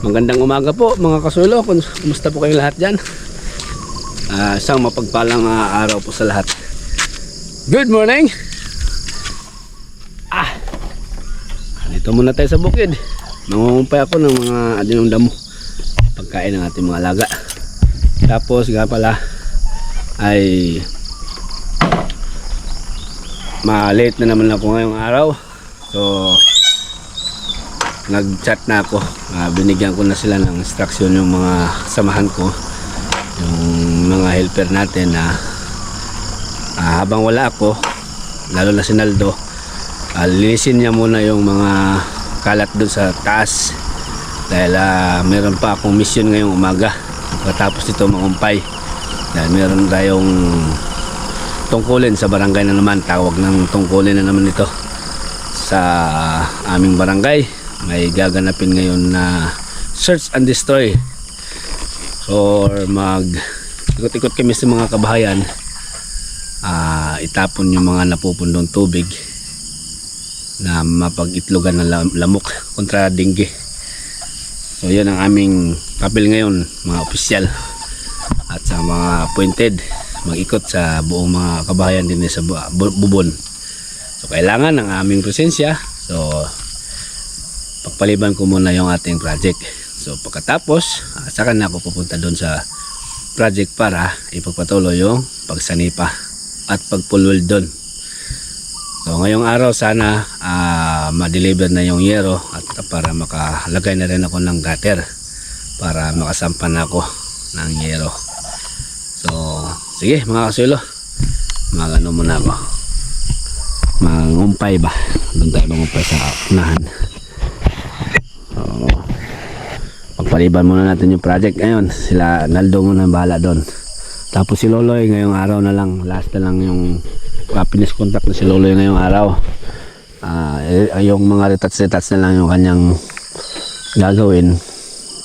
Magandang umaga po mga kasulo. Kumusta po kayong lahat dyan? Isang mapagpalang araw po sa lahat. Good morning! Dito muna tayo sa bukid. Nangungumpay ako ng mga adinong damo, pagkain ng ating mga alaga. Tapos nga pala ay ma-late na naman ako ngayong araw. So nag-chat na ako, binigyan ko na sila ng instruction yung mga samahan ko, yung mga helper natin na habang wala ako, lalo na si Naldo, linisin niya muna yung mga kalat doon sa taas dahil meron pa akong mission ngayong umaga pagkatapos nito mangumpay, dahil meron tayong tungkulin sa barangay na naman. Tawag ng tungkulin na naman ito sa aming barangay. May gaganapin ngayon na search and destroy, or mag ikot-ikot kami sa mga kabahayan, itapon yung mga napupundong tubig na mapag-itlogan ng lamok kontra dengue. So yun ang aming papel ngayon, mga opisyal at sa mga appointed, mag-ikot sa buong mga kabahayan din sa Bubon. So kailangan ng aming presensya. So pagpaliban ko muna yung ating project. So pagkatapos, saka na ako pupunta doon sa project para ipagpatuloy yung pagsanipa at pagpulwil doon. So ngayong araw sana ma-deliver na yung yero at para makalagay na rin ako ng gutter para makasampan ako ng yero. So sige mga kasulo, magano muna ako, mangumpay ba, doon tayo mangumpay sa unahan. Pagpaliban muna natin yung project ngayon. Sila Naldo muna bahala doon. Tapos si Loloy ngayong araw na lang, last na lang yung finish contact na si Loloy ngayong araw. Yung mga retouch na lang yung kanyang gagawin.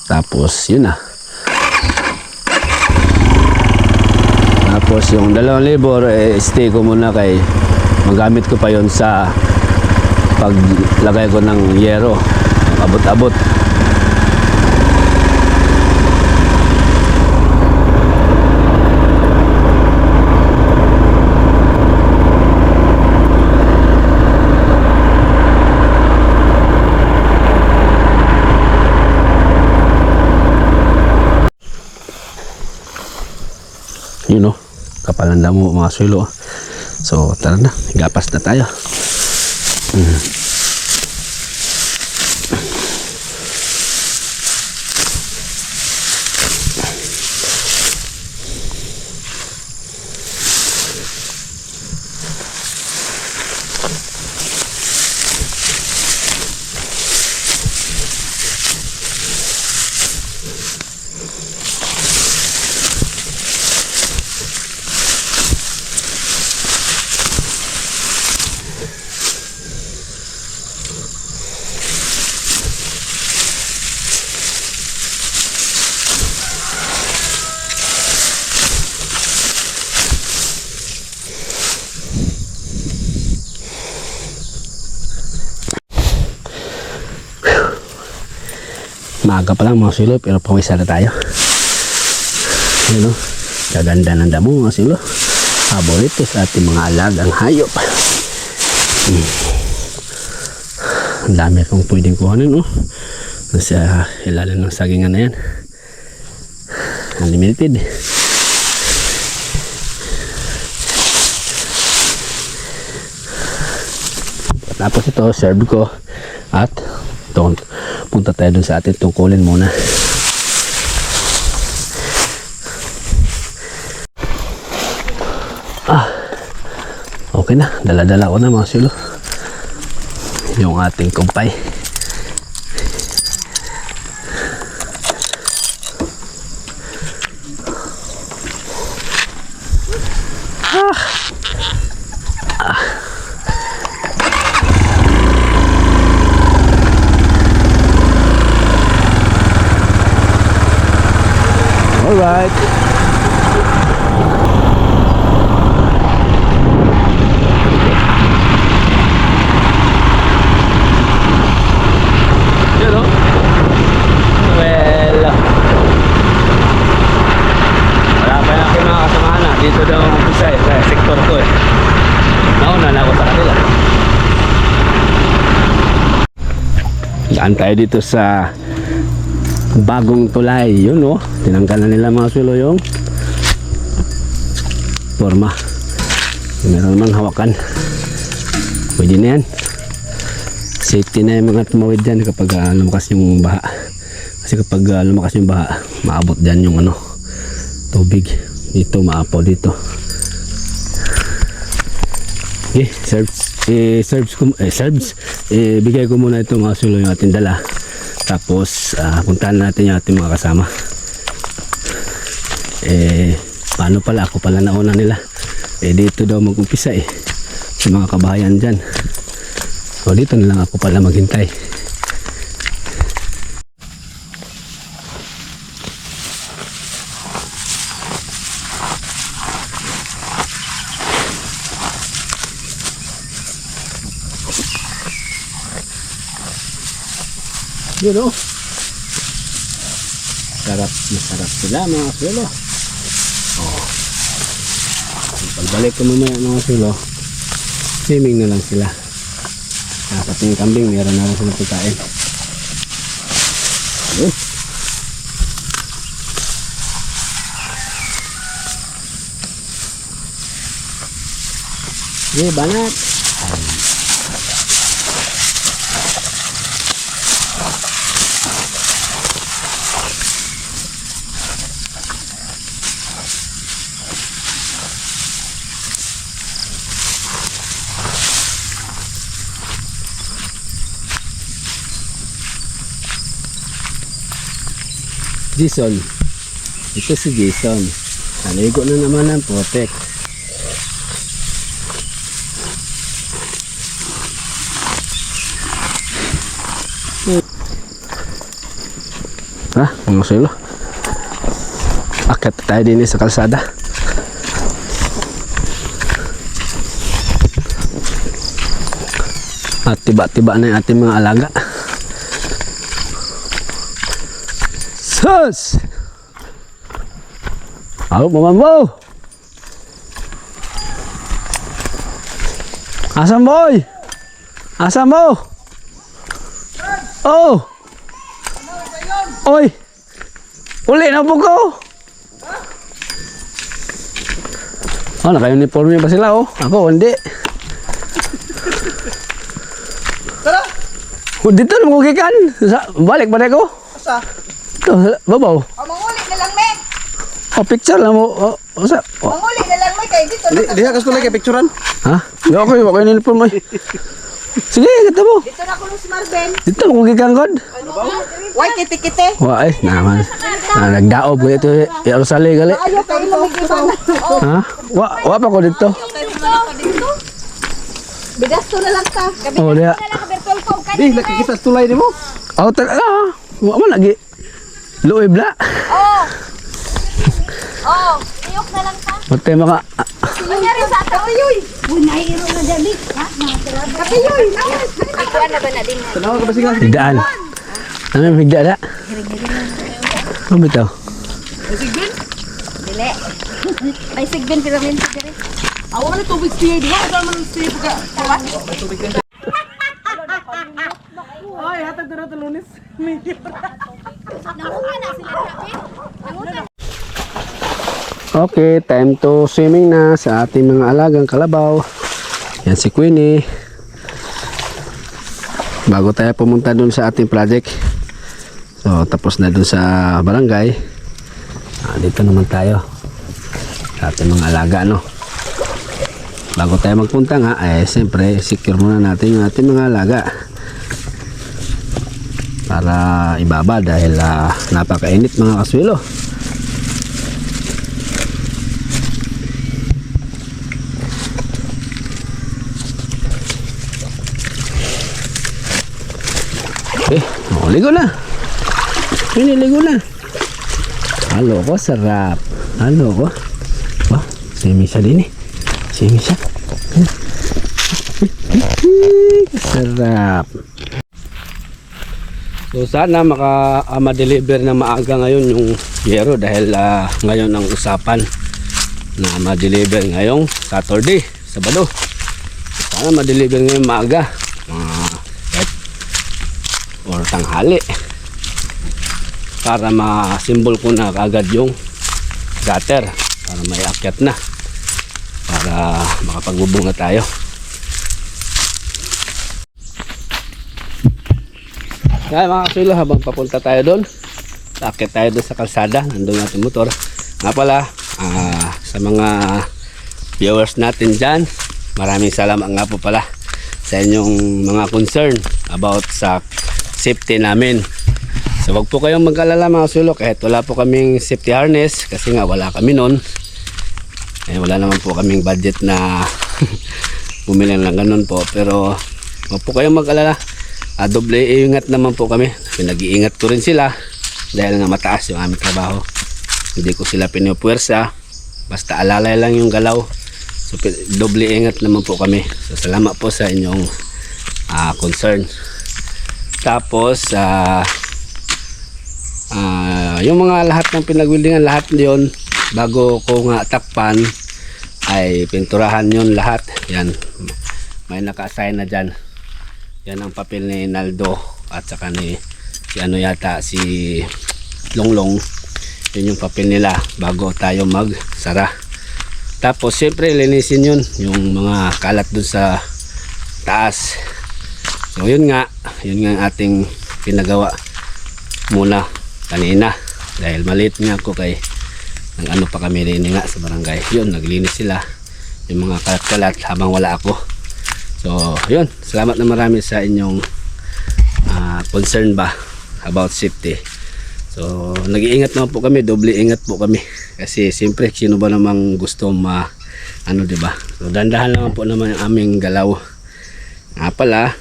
Tapos yun na. Tapos yung 2,000 stay ko muna kay magamit ko pa yon sa paglagay ko ng yero, abot-abot. Yun o, kapalan damo mga sulo. So tara na, gapas na tayo. Maaga pa lang mga silo, pero pumisa na tayo. Ano, kaganda ng damo mga silo, paborito sa ating mga alagang hayop. Ang dami akong pwedeng kuhanin, no? Nasa ilalim ng sagingan na yan, unlimited. Tapos ito serve ko at punta tayo dun sa ating tungkulin muna. Okay na, dala-dala ko na mga silo yung ating kumpay. Alright. Yun o. Daan tayo dito sa bagong tulay. Yun oh, tinanggal na nila mga sulo yung forma. Meron namang hawakan. Pwede na yan. Safety na yung mga tumawid dyan kapag lumakas yung baha. Kasi kapag lumakas yung baha, maabot dyan yung ano, tubig. Dito, maapaw dito. Okay, bigay ko muna ito mga sulo yung ating dala. Tapos puntahan natin yung ating mga kasama. Paano pala, ako pala nauna nila. Dito daw mag-umpisa sa mga kabahayan dyan. So dito na lang ako pala maghintay. Yun oh. Masarap sila mga sulo. Oh. Pagbalik ko mamaya mga sulo, swimming na lang sila. Pati yung kambing, meron na lang silang pagkain. Yun. Sige, banat. Jason, ito si Jason. Naligo na naman ang potek. Mga sulo, akit tayo din sa kalsada. At tiba-tiba na yung ating mga alaga. Sus! Ako, mamambo! Asam boy! Asam mo! Oh! Oy! Uli na po ko! Oh, naka-uniforme ba sila oh? Ako, hindi. Tara! Dito na magugikan! Balik ba na ko? Asa? Babaw. Manguli na lang, me. Picture lang mo. Usa. Manguli na lang, me. Kaya dito na. Diha ka tulay kay picturean. Ha? Di ako yung uniform mo. Sige, gata mo. Dito na ko si Marben. Dito mo gikan god. Why kiti-kiti? Wa naman. Nagdaob ko ito. Rosale gali. Ayaw kayo lumigiban. Ha? Wa pa ko dito. Bigasto na lang ta. Oh, dia. Virtual ko. Di nakikita sa tulay nimo. Oh, wa man lagi. Luoy bla. Oh. Oh, iyok na lang ta. Mate maka Nangyari sa kapiyoy. Bunay iro na dali. Ha? Kapiyoy. Ito na ba na din? Tanaw ka ba siga? higdaan. Ano higda da? Ano bitaw? Dili. May sigbin pero min sigari. Awa na tubig stay di ba? Asa man stay pagka. Tubig din. Ay, hatag na to Lunes. Nanguha na sila kape. Nanguha. Okay, time to swimming na sa ating mga alagang kalabaw. Yan si Queenie. Bago tayo pumunta dun sa ating project. So, tapos na dun sa barangay. Dito naman tayo. Sa ating mga alaga, no? Bago tayo magpunta nga, siyempre, secure muna natin yung ating mga alaga. Para ibaba dahil napakainit mga kaswilo. Ligo na. Ini ligo na. Halo ko, sarap. Halo ko. Wah, semi siya din eh. Semi siya. Sarap. So sana ma-deliver na maaga ngayon yung yero dahil ngayon ang usapan na ma-deliver ngayong Saturday, Sabado. Sana ma-deliver ngayon maaga. or tanghali para ma-symbol ko na agad yung gutter para may akyat na para makapagbubunga tayo. Kaya mga kasulo, habang papunta tayo doon, akyat tayo doon sa kalsada, nandun natin motor. Nga pala, sa mga viewers natin dyan, maraming salamat nga po pala sa inyong mga concern about sa safety namin. So wag po kayong mag-alala mga kasulo, kahit wala po kaming safety harness, kasi nga wala kami nun. Wala naman po kaming budget na bumili ng ganun po, pero wag po kayong mag-alala. Doble ingat naman po kami. Pinag-iingat ko rin sila dahil nga mataas yung aming trabaho. Hindi ko sila pinupuwersa, basta alalay lang yung galaw. So doble ingat naman po kami. So salamat po sa inyong concern. Tapos yung mga lahat ng pinagwildingan, lahat yon bago ko nga takpan ay pinturahan yon lahat. Yan, may naka-assign na dyan. Yan ang papel ni Naldo at saka ni si Longlong. Yun yung papel nila bago tayo magsara. Tapos siyempre linisin yun yung mga kalat dun sa taas. So yun nga ang ating pinagawa muna kanina dahil maliit nga ako kay ng ano pa kami rin nga sa barangay. Yun, naglinis sila yung mga kalat-kalat habang wala ako. So, yun. Salamat na marami sa inyong concern ba about safety. So, nag-iingat naman po kami. Doble ingat po kami. Kasi, siyempre, sino ba namang gusto diba? So, dandahan naman po naman ang aming galaw. Nga pala,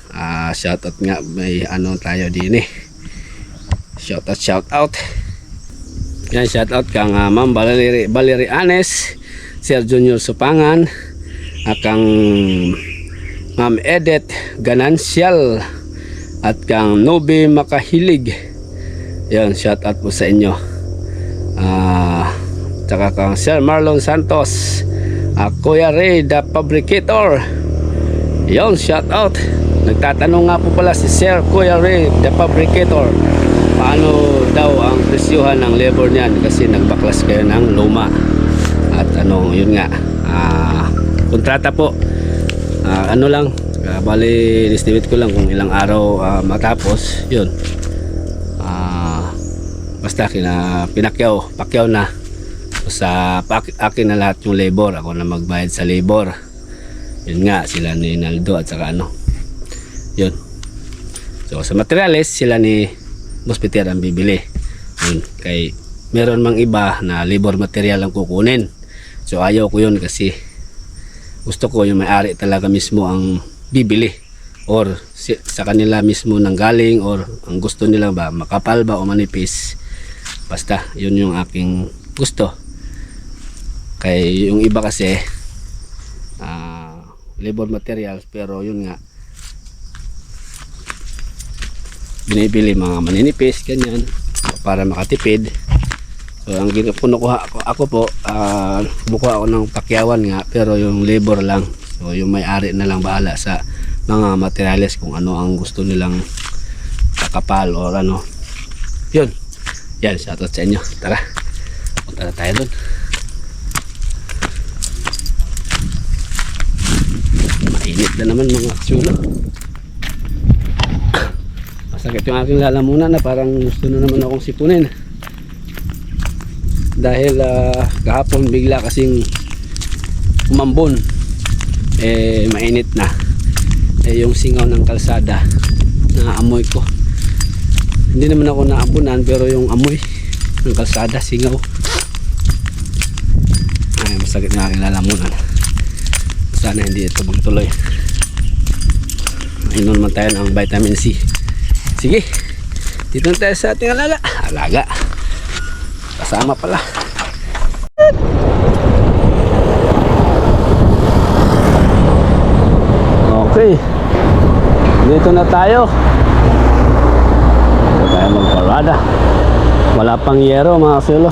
shoutout nga. May tayo din eh. Shoutout. Yan, shoutout kang Ma'am Valerie Anes, Sir Junior Supangan, kang Ma'am Edith Ganancial at kang Nobe Makahilig. Yan, shout out po sa inyo. Tsaka kang Sir Marlon Santos, Kuya Ray the Fabricator. Yan, shout out. Nagtatanong nga po pala si Sir Kuya Ray the Fabricator, paano daw ang presyuhan ng labor niyan kasi nagbaklas kayo ng luma. At yun nga, kontrata po. Bali estimate ko lang kung ilang araw matapos yun. Basta pakyaw na sa akin na lahat yung labor. Ako na magbayad sa labor. Yun nga, sila ni Naldo at saka yun. So sa materials, sila ni Boss Peter ang bibili. Yun, kay meron mang iba na labor material ang kukunin. So ayaw ko yun kasi gusto ko yung may-ari talaga mismo ang bibili or sa kanila mismo nang galing or ang gusto nila ba makapal ba o manipis, basta yun yung aking gusto. Kay yung iba kasi labor materials pero yun nga binibili mga maninipis ganyan para makatipid. So ang kinukuha ako po, kumukuha ako ng pakyawan nga pero yung labor lang. So yung may-ari na lang bahala sa mga materials kung ano ang gusto nilang kakapal or Yun. Yan, shoutout sa inyo. Tara. Punta na tayo doon. Mainit na naman mga chulo. Masakit yung aking lalamunan na parang gusto na naman akong sipunin. Dahil kahapon bigla kasing umambon, mainit na yung singaw ng kalsada na amoy ko. Hindi naman ako naambunan pero yung amoy ng kalsada singaw ay masakit na aking lalamunan. Sana hindi ito magtuloy. Inom naman tayo ng vitamin C. Sige, dito na tayo sa ating alaga. Kasama pala. Okay. Dito na tayo. Dito tayo magparada. Wala pang yero mga kasulo.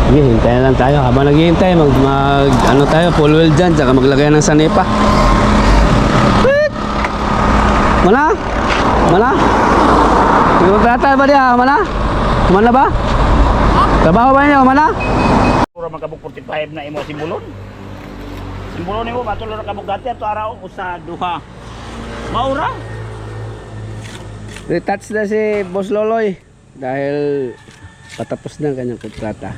Sige, hintayin lang tayo. Habang naghihintay, tayo, full wheel dyan, tsaka maglagay ng sanepa. Wala. Mana? Kontrata ba dia? Mana? Mana ba? Trabaho ba niyo? Mana? Puro magkabog 45 na imo simbulon. Simbulon nimo matulo na kabog dati ato araw usa duha. Maura. Retouch na si Boss Loloy dahil patapos na ang kanyang kontrata.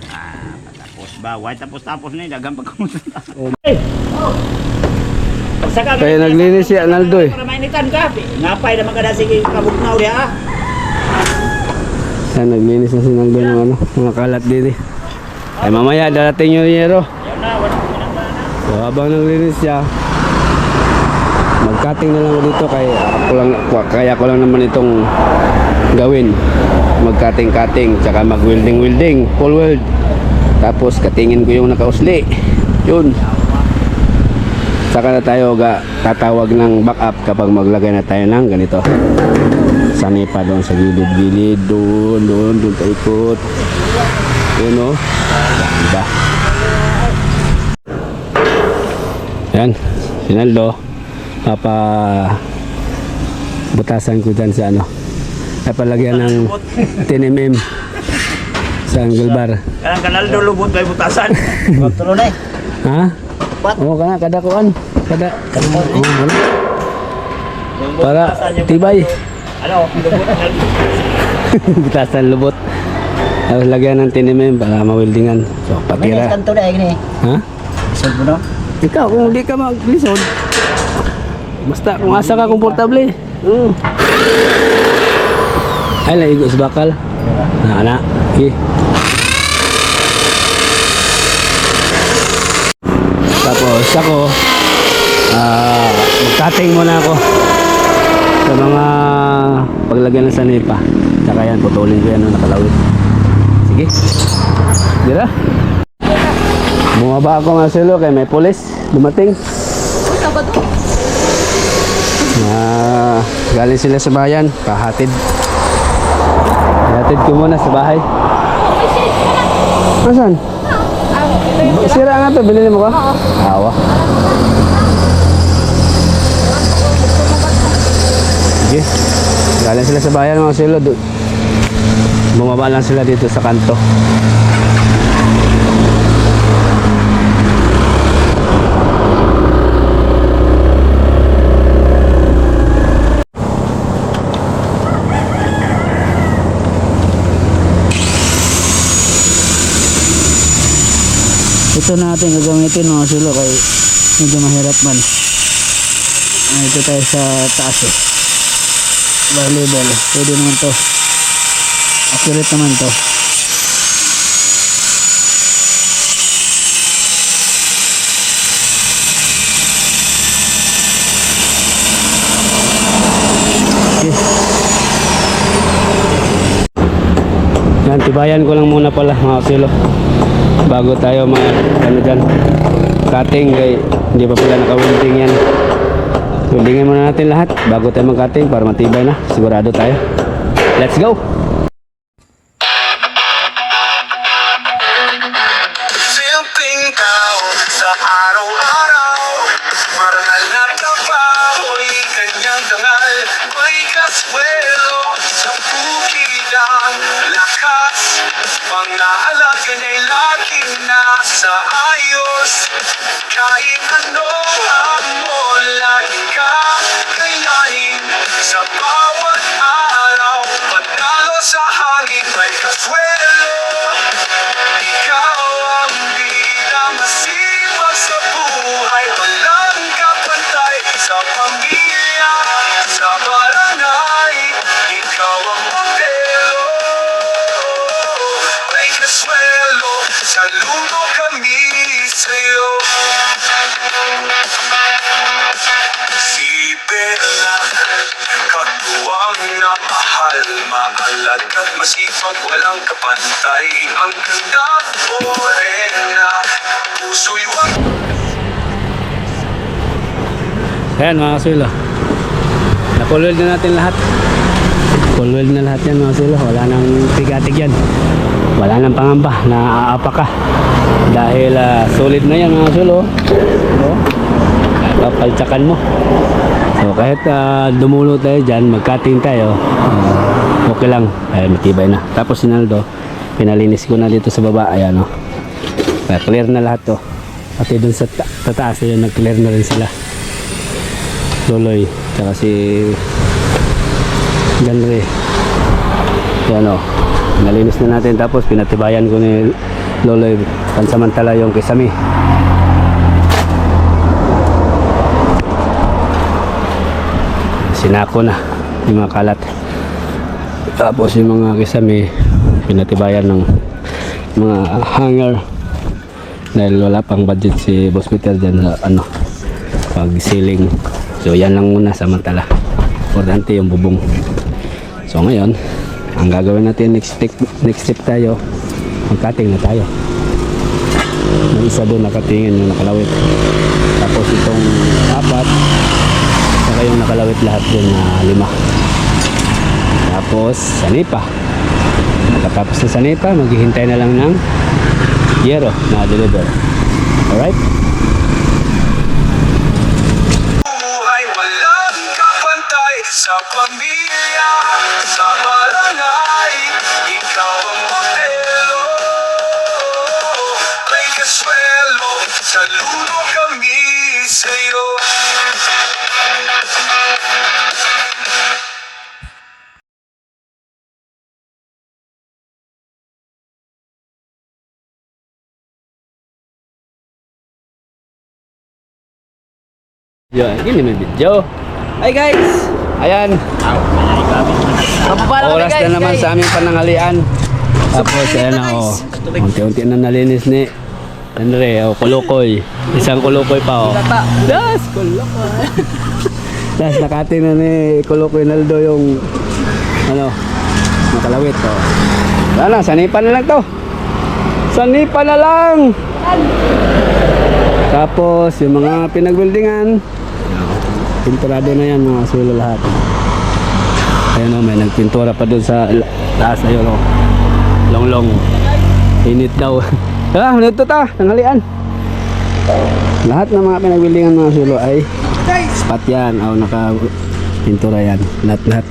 Patapos ba? Why tapos ni dagang pagkumunta. Oh. Pagsaka Kaya naglinis si Analdo eh. para mainitan ka. Ngapay na magada sige kabugnaw dia. Yan, naglinis na si Naldo ng ano, mga kalat din eh. Ay mamaya darating yung yero. Yan na, wala ko na. So habang naglinis siya, mag-cutting na lang ako dito kaya ko lang naman itong gawin. Mag-cutting, tsaka mag-welding, full weld. Tapos katingin ko yung nakausli. Yun. Saka na tayo tatawag ng backup kapag maglagay na tayo ng ganito. Sanay pa doon sa gilid-gilid, doon tayo ikot. Yun o. Diba? Yan. Sinaldo. Butasan ko dyan sa ano. Ay palagyan ng 10mm sa angle bar. Kanaldo lubot kay butasan. Tulo na eh. Ha? Oo, kada kuan. Kada. Oo, wala. Para tibay. Ano, lubot na. Butasan lubot. Tapos lagyan ng 10mm para mawildingan. So, patira. Kanto na gini. Ha? Isod mo no? Ikaw, kung di ka maglisod, basta kung asa ka komportable. Ay, laigo sa bakal. Na. Okay. Tapos ako, mag-cutting muna ako sa mga paglagyan ng sanipa. Tsaka yan, putulin ko yan nung nakalawit. Sige. Dira. Bumaba ako mga silo kay may pulis dumating. Galing sila sa bayan, pahatid. Hatid ko muna sa bahay. Nasaan? Sira nga to, bilhin mo ka? Awa. Sige. Galing sila sa bayan mga silo. Bumaba lang sila dito sa kanto. Ito natin gagamitin mga silo kay medyo mahirap man. Ito tayo sa taas eh. Level. Pwede naman to. Accurate naman to. Okay. Yan, tibayan ko lang muna pala mga silo. Bago tayo ano dyan, cutting kay hindi pa pala naka-welding yan. Weldingin muna natin lahat bago tayo mag-cutting para matibay na, sigurado tayo. Let's go! Simpleng tao sa araw-araw, marangal na trabaho'y kanyang dangal. May kaswelo sa bukidang lakas, pang-aalaga niya'y laging nasa ayos. Kahit ano hamon, laging kakayanin sa bawat araw. Panalo sa hangin, may kaswelo. Ikaw ang bilang masipag sa buhay, walang kapantay sa pamilya, sa barangay. Ikaw ang modelo. May kaswelo, saludo kami sa'yo. Si Bella, katuwang na mahal, maalad at masipag, walang kapantay. Ang ganda morena, puso'y wag. Ayan mga silo, na-full-weld na natin lahat. Full-weld na lahat yan mga silo. Wala nang tigatig yan, wala nang pangamba na aapa ka dahil solid na yan mga silo. Papaltsakan mo. So So kahit dumulo tayo dyan, mag-cutting tayo, okay lang, ay matibay na. Tapos si Naldo, pinalinis ko na dito sa baba, ayan o. Clear na lahat to. Pati dun sa tataas na yun, nag-clear na rin sila. Loloy, tsaka si Ganre. Ayan o, nalinis na natin, tapos pinatibayan ko ni Loloy pansamantala yung kisame. Sinako na yung mga kalat, tapos yung mga kisame pinatibayan ng mga hanger dahil wala pang budget si Boss Peter dyan sa pag ceiling. So yan lang muna samantala, importante yung bubong. So ngayon ang gagawin natin, next step tayo, mag-cutting na tayo. May isa doon nakatingin yung nakalawit, tapos itong apat saka yung nakalawit lahat dun na 5. Tapos sanipa, nakatapos na sanipa, maghihintay na lang ng yero na deliver. Alright, Buhay walang kapantay sa pamilya, sa barangay, ikaw ang modelo. May kaswelo, saludo kami sa'yo. yun, hindi may video. Hi guys, ayan, oras na naman sa aming panangalian. Tapos ayan o, unti-unti na nalinis ni Andre, kulukoy. Isang kulukoy pa o. Das, kulukoy. Das, nakating na ni kulukoy Naldo yung makalawit o. Wala na, sanipa na lang to. Sanipa na lang. Tapos yung mga pinagbuildingan, pinturado na yan, mga sulo lahat. Ayan o, may nagpintura pa doon sa taas. Ayun o, long init daw. Nito ta, tanghalian. Lahat ng mga pinagbuildingan, mga sulo ay spot yan, o naka-pintura yan, lahat.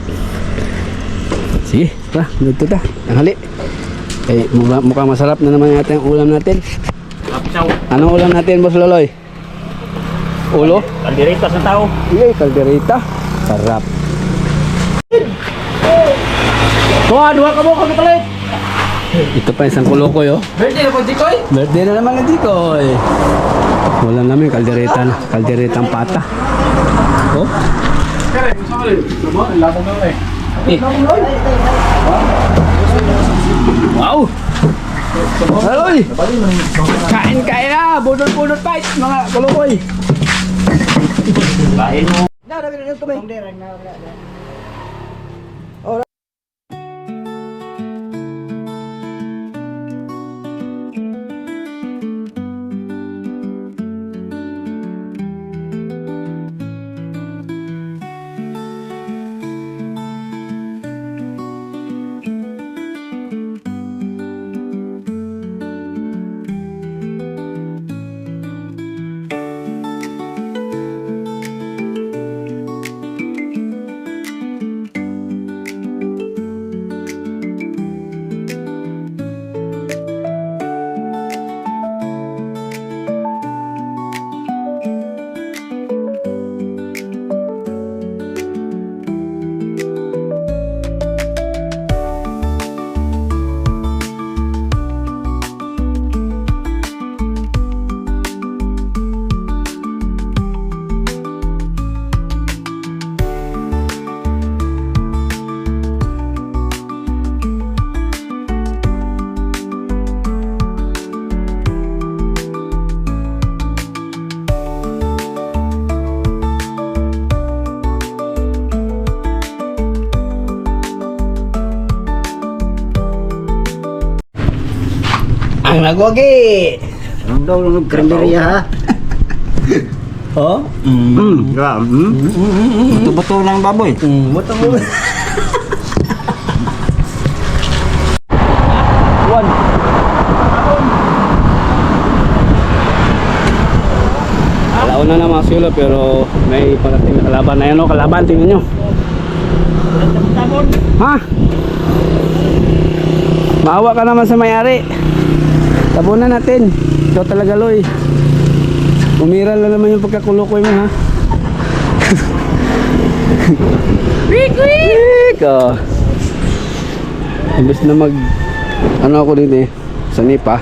Sige, nito ta, tanghali. Mukhang masarap na naman natin ang ulam natin. Anong ulam natin, Boss Loloy? Ulo? Kaldereta sa tao. Yay, kaldereta. Sarap. Dua ka mo kami palit. Ito pa isang kulukoy oh. Birthday na po, Jikoy? Birthday na naman ng Jikoy. Wala namin kaldereta na. Kalderetang pata. Oh. Wow. Haloy. Kain na. Budol fight mga kulukoy. Bahin mo. Ang nagwagi. Ang daw ng krinderya ha. Oh? Bato-bato ng baboy. Buto mo. One. Alauna na mga mga silo, pero may parating na kalaban. Ayan o, kalaban, tingnan nyo. Tabon. Ha? Maawa ka naman sa may-ari. Tabunan natin. Ikaw talaga, Loy. Umiral na naman yung pagkakulukoy mo, ha? Wik, wik! Oh. Imbes na mag... Ano ako dito eh? Sa nipa.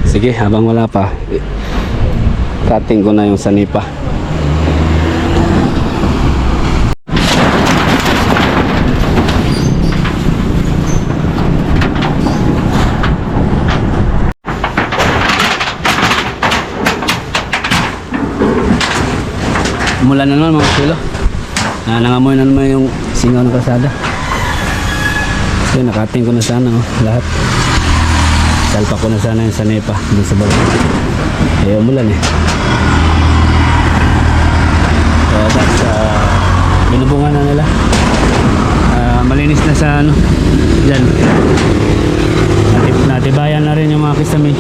Sige, habang wala pa, cutting ko na yung sanipa. Umulan na naman mga kilo. Nangangamoy na naman yung singaw ng kalsada. So nakating ko na sana lahat. Salpa ko na sana yung sanipa dun sa baba. Eh umulan eh. So that's binubungan na nila. Malinis na sa ano dyan. Natibayan na rin yung mga kisame.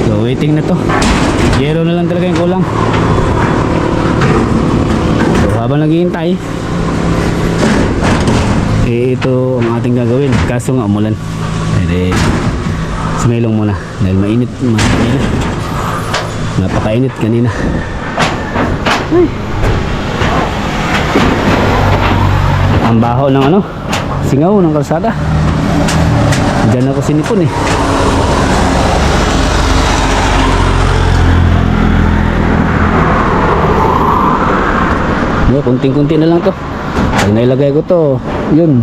So waiting na to. Yero na lang talaga yung kulang. So habang naghihintay, ito ang ating gagawin. Kaso nga umulan. Jadi sumilong muna dahil mainit kanina. Napakainit kanina. Ay. Ang baho ng ano, singaw ng kalsada. Diyan ako sinipon eh. Kunting-kunti na lang to. Pag nailagay ko to, yun.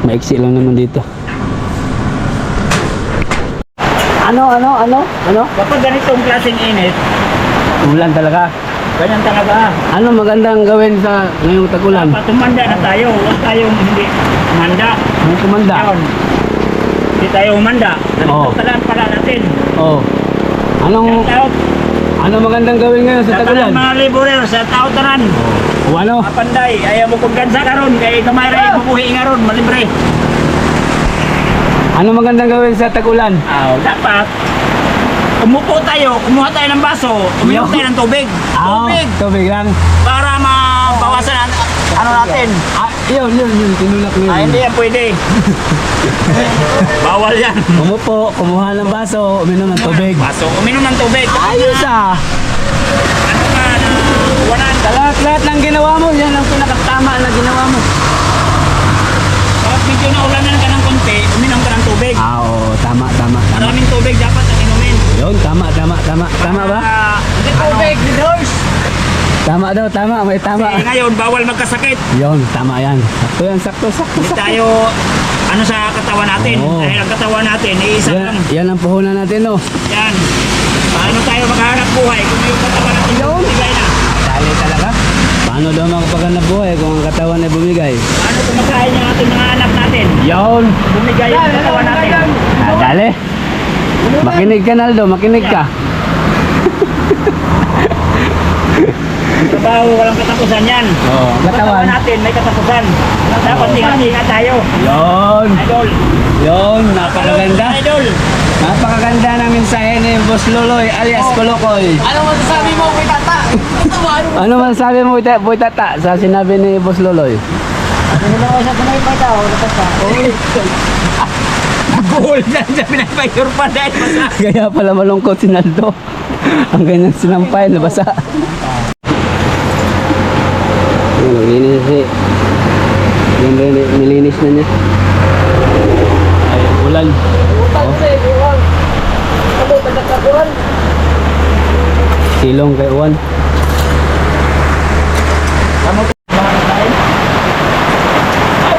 Maiksi lang naman dito. Ano? Kapag ganitong klaseng init, Ulan talaga. ganyan talaga. Ano magandang gawin sa ngayong tag-ulan? Dapat tumanda na tayo. Huwag tayong hindi umanda. May kumanda. Yun. Hindi tayo umanda. Oo. Talaan pala natin. Oh. Ano magandang gawin ngayon sa Sa tag-ulan? mga laborer, sa tao tanan. O ano? Mapanday, ayaw mo kong gansa karon kay kamay rin mabuhi ngaron, malibre. Ano magandang gawin sa tag-ulan? Dapat umupo tayo, kumuha tayo ng baso, uminom tayo ng tubig. Tubig! Tubig lang. Para mabawasan ano natin. Yun, tinulak mo yun. Hindi yan pwede. Bawal yan. Umupo, kumuha ng baso, uminom ng tubig. Baso, uminom ng tubig. Ayos ah! Ano ka na wanan. Lahat ng ginawa mo, yan ang pinakatama na ginawa mo. Kapag medyo naulanan ka ng konti, uminom ka ng tubig. Oo, tama. Maraming tubig dapat ang inumin. Yun, tama ba? Hindi tubig, leaders. Tama daw, may tama. Kasi ngayon, bawal magkasakit. Yun, tama yan. Sakto. Hindi tayo, ano sa katawan natin. Oo. Dahil ang katawan natin, iisa lang. Yan ang puhunan natin, no? Yan. Paano tayo maghahanap buhay kung yung katawan natin bumigay na? Dali talaga. Paano daw makapaghanap buhay kung ang katawan ay bumigay? Paano kumakain yung ating mga anak natin? Yun! Bumigay yung katawan natin. Dali! Makinig ka, Naldo, makinig ka. Ang trabaho, walang katapusan yan. Oo, Ang katawan natin, may katapusan. Dapat ingat-ingat tayo. Yun! Idol. Yun, napakaganda. Idol. Napakaganda ng mensahe ni Boss Loloy alias Kolokoy. Ano masasabi mo kay Tata? Ano masasabi mo, Boy Tata, sa sinabi ni Boss Loloy? Buhol na siya pinapayur pa dahil basa. Kaya pala malungkot si Naldo. Ang ganyan sinampay, nabasa. Yan, naglinis siya. Yan, nilinis na niya. Ay, ulan. Silong kay Juan.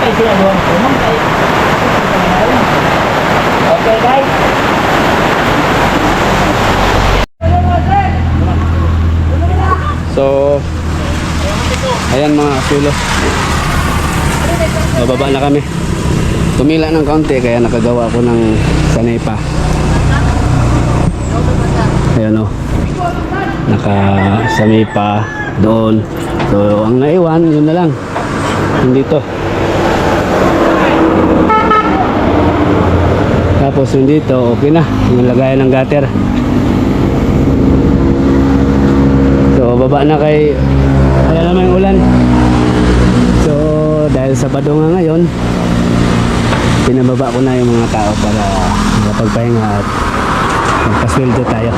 Okay, siya doon. Okay, guys. So, ayan mga kasulo. Bababa na kami. Tumila ng kaunti kaya nakagawa ko ng sanipa. Ayan o. Nakasanipa doon. So, ang naiwan, yun na lang. Yung dito. Tapos Tapos yung dito, okay na. Yung lagayan ng gutter. So, baba na kay... Ayan naman yung ulan. So, dahil Sabado nga ngayon, pinababa ko na yung mga tao para makapagpahinga at magpasweldo tayo.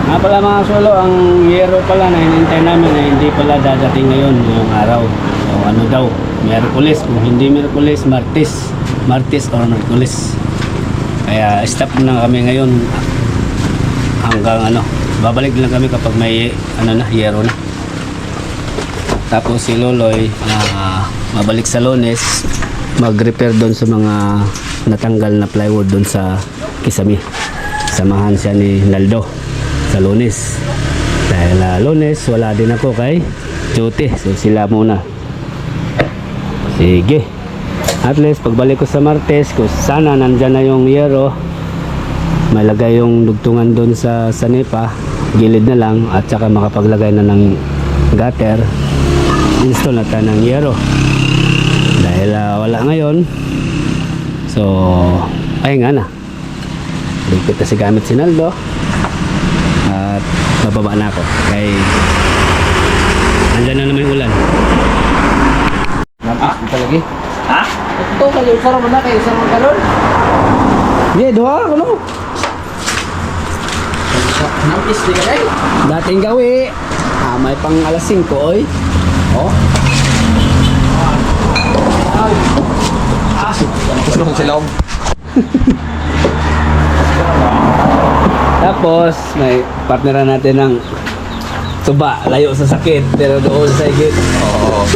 Nga pala mga solo, ang yero pala na hinintay namin ay hindi pala dadating ngayon ngayong araw. O ano daw, Miyerkules. Kung hindi Miyerkules, Martes or Miyerkules. Kaya stop na kami ngayon hanggang ano, babalik lang kami kapag may ano na, yero na. Tapos si Loloy mabalik sa Lunes, mag-repair doon sa mga natanggal na plywood doon sa Kisami. Samahan siya ni Naldo sa Lunes. Dahil Lunes wala din ako kay duty, so sila muna. Sige, at least pagbalik ko sa Martes, kung sana nandyan na yung yero, may lagay yung dugtungan doon sa Sanepa, gilid na lang, at saka makapaglagay na ng gutter, install na tayo ng yero. Dahil wala ngayon, so ay nga na, ligpit na si gamit si Naldo at bababa na ako kay andyan na naman yung ulan. Ito lagi. Ha? Ito kayo, sarang mo na kayo, sarang mo karon. Hindi, doha ako no. Nampis di ka kayo. Dating gawi. May pang alas 5 oy. Oh. Gusto kong silong. Tapos may partneran natin ng tuba, layo sa sakit pero doon sa higit. Oo.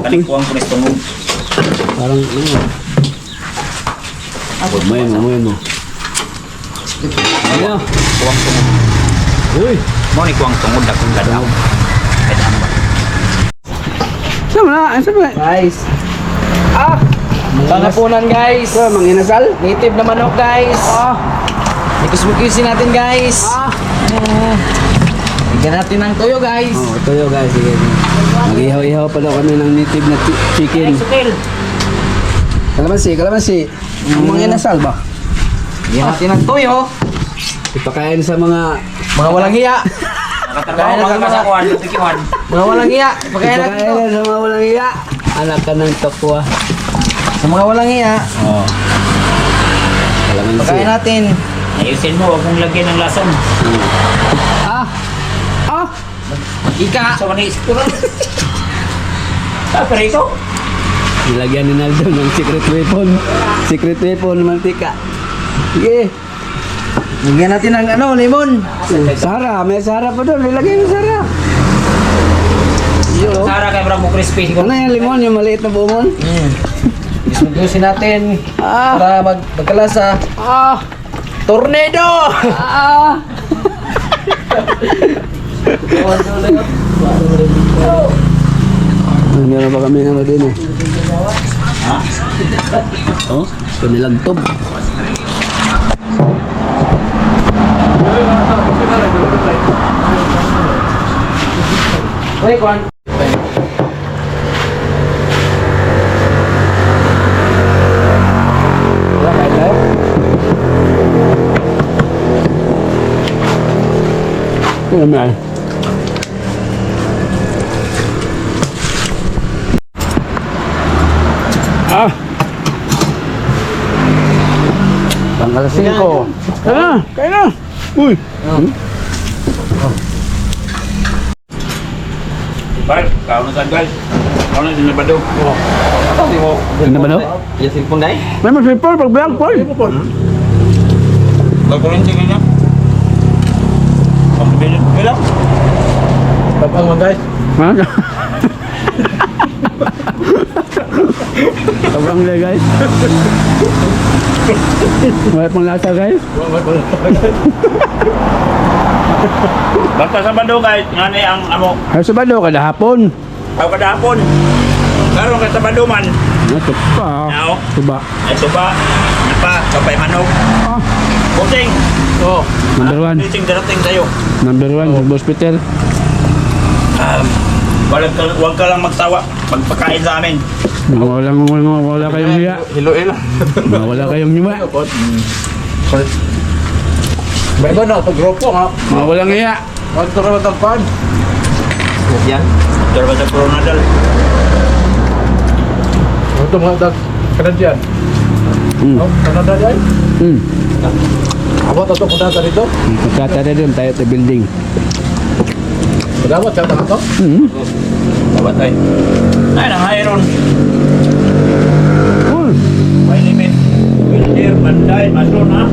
Kalikuang pulis tungog. Parang ano. Amoy mo. Ano? Kuwang tungog. Uy, Mo ni kuwang tungod akong gadaw. Kadang ba? sama na. Guys. Pangapunan guys. So, manginasal? Native na manok guys. Ikus-mukusin natin guys. Bigyan natin ng toyo guys. Oh, tuyo guys, sige. Mag-ihaw-ihaw pa daw kami ng native na chicken. Kalamansi. Manginasal ba? Bigyan natin ng toyo. Ipakain sa mga Mga walang hiya. Nakatagaw mga kasakuan, tikiwan. Mga walang hiya. Pagkain natin to. ipakain sa mga walang iya. Anak ka ng tokwa. Sa mga walang hiya. Oh. Kalamansi. Pagkain natin. Ayusin mo, huwag mong lagyan ng lason. Ika. Sa manis ko rin. Pero ito? Nilagyan ni Naldo ng secret weapon, mantika. Sige. Bigyan natin ng ano, lemon. Sara, may Sara pa doon. Nilagyan yung Sara. Yo. Sara kay Bravo Crispy. Ano yung limon, yung maliit na bumon? Ismugusin natin para magkalasa. Tornado! Meron pa kami ano din eh. Oh, pinilagtob. Uy, Kwan. Wala kain tayo? Ano may ay? Tanggal 5. Kain na! Uy! Bar, kau na tanggal. Kau na sinabado. Ano ba no? Yung cellphone dahil? May mas people pag vlog po. Bago rin tingin niya. Pambilin. Kailan? Babang mo guys. Ha? Sobrang le guys. May pang lasa guys. Basta sa bando kahit nga ni ang amo. Ay sa bado kada hapon. Tao kada hapon. Karon ka sa bando man. Ano to pa? Now, Tuba. ito ba? pa, kapay manok. Buting. Oh. Number one. Buting darating sa'yo. Number 1, sa hospital. Huwag ka lang magtawa. Pagpakain sa amin. Wala kayong hiya. Hilo-hilo. Wala kayong hiya. May ba na? Pag-grupo nga. Walang hiya. Ang turo matagpan. Yan. Darba sa Coronadal. Ito mga dag. Kanadyan. Hmm. Kanada dyan. Abot ito punta sa dito. Pagkata na doon tayo sa building. Dapat siya ito. Dapat ay. Ay, nang Oh. May limit. Wheelchair, banday, mason ha.